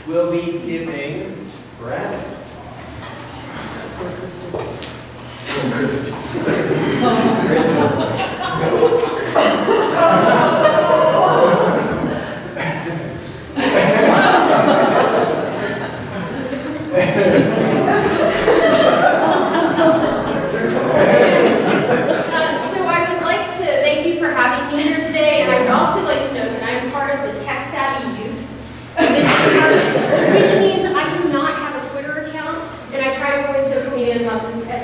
will be giving Brent. Kristin. So I would like to thank you for having me here today, and I would also like to note that I'm part of the Tech Savvy Youth in this department, which means I do not have a Twitter account, and I try to avoid social media as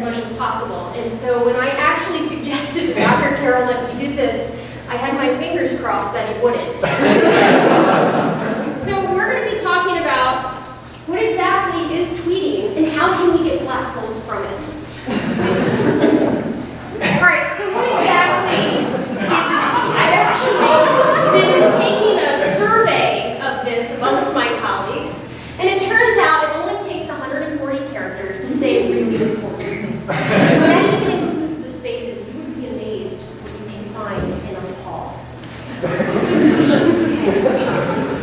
much as possible. And so when I actually suggested to Dr. Carroll that we did this, I had my fingers crossed that he wouldn't. So we're going to be talking about what exactly is tweeting and how can we get black holes from it. All right, so what exactly is a tweet? I've actually been taking a survey of this amongst my colleagues, and it turns out it only takes 140 characters to say really important things. That even includes the spaces. You would be amazed what you can find in a pause.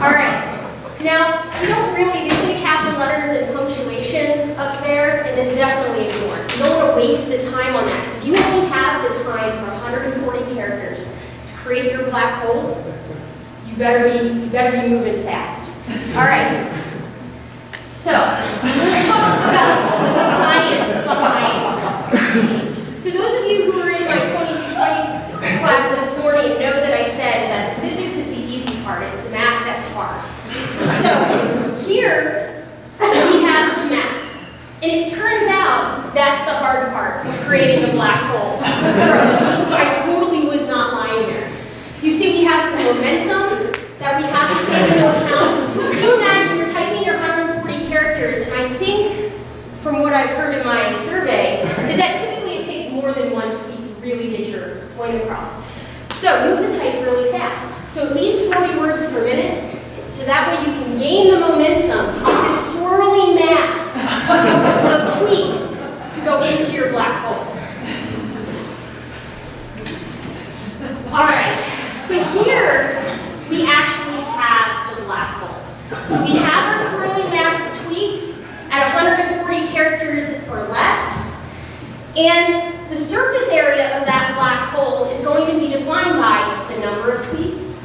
All right, now you don't really, they say capital letters and punctuation up there, and then definitely ignore. You don't want to waste the time on that, because if you only have the time for 140 characters to create your black hole, you better be moving fast. All right. So let's talk about the science behind tweeting. So those of you who were in my 2220 class this morning know that I said that physics is the easy part. It's the math that's hard. So here we have some math. And it turns out that's the hard part of creating the black hole. So I totally was not lying there. You see, we have some momentum that we have to take into account. So you imagine you're typing your 140 characters, and I think, from what I've heard in my survey, is that typically it takes more than one tweet to really get your point across. So you have to type really fast. So at least 40 words per minute. So that way you can gain the momentum to get this swirling mass of tweets to go into your black hole. All right, so here we actually have the black hole. So we have our swirling mass of tweets at 140 characters or less, and the surface area of that black hole is going to be defined by the number of tweets.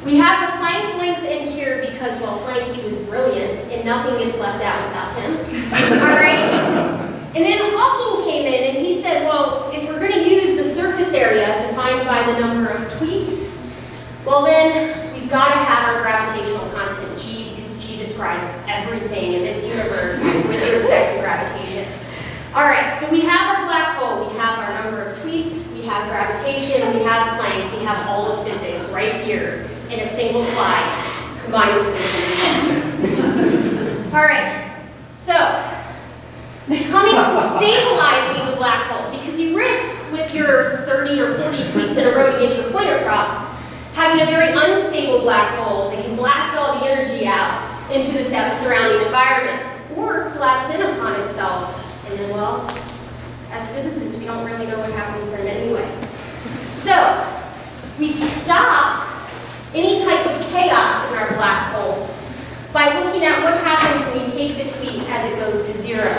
We have the Planck length in here because, well, Planck, he was brilliant, and nothing gets left out without him. All right? And then Hawking came in and he said, well, if we're going to use the surface area defined by the number of tweets, well then, we've got to have our gravitational constant, G, because G describes everything in this universe with respect to gravitation. All right, so we have our black hole, we have our number of tweets, we have gravitation, we have Planck, we have all of physics right here in a single slide, combined with some. All right, so coming to stabilizing the black hole, because you risk with your 30 or 40 tweets in a row to get your point across, having a very unstable black hole that can blast all the energy out into the surrounding environment, or collapse in upon itself. And then, well, as physicists, we don't really know what happens then anyway. So, we stop any type of chaos in our black hole by looking at what happens when we take the tweet as it goes to zero.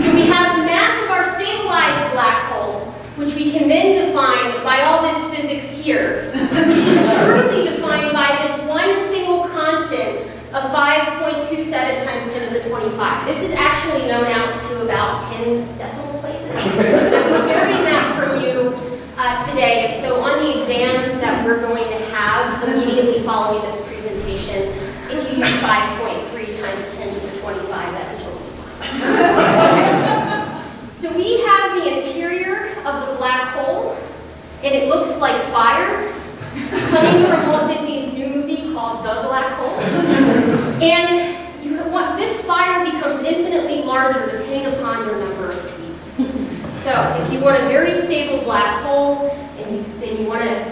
So we have the mass of our stabilized black hole, which we can then define by all this physics here, which is truly defined by this one single constant of 5.27 times 10 to the 25. This is actually known out to about 10 decimal places. I'm sparing that from you today. And so on the exam that we're going to have immediately following this presentation, if you use 5.3 times 10 to the 25, that's totally fine. So we have the interior of the black hole, and it looks like fire coming from Walt Disney's new movie called The Black Hole. And this fire becomes infinitely larger depending upon your number of tweets. So if you want a very stable black hole, and then you want to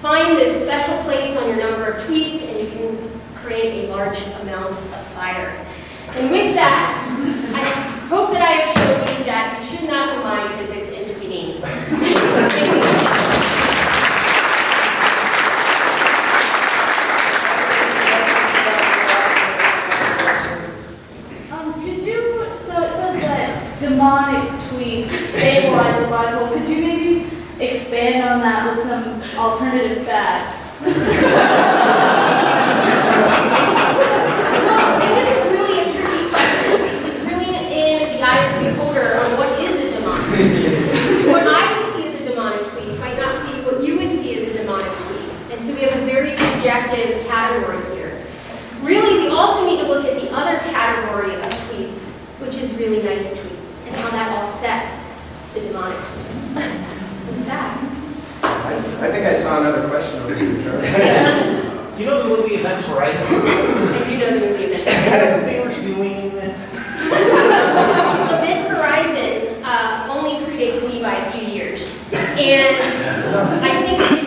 find this special place on your number of tweets, and you can create a large amount of fire. And with that, I hope that I have shown you that you should not combine physics and tweeting. Thank you. some alternative facts. Well, so this is really a tricky question because it's really in the eye of the beholder on what is a demonic. What I would see as a demonic tweet might not be what you would see as a demonic tweet. And so we have a very subjective category here. Really, we also need to look at the other category of tweets, which is really nice tweets, and how that offsets the demonic tweets. With that. I think I saw another question over here, Charlie. You know the movie Event Horizon? I do know the movie Event. What they were doing in this? Event Horizon only predates me by a few years. And I think it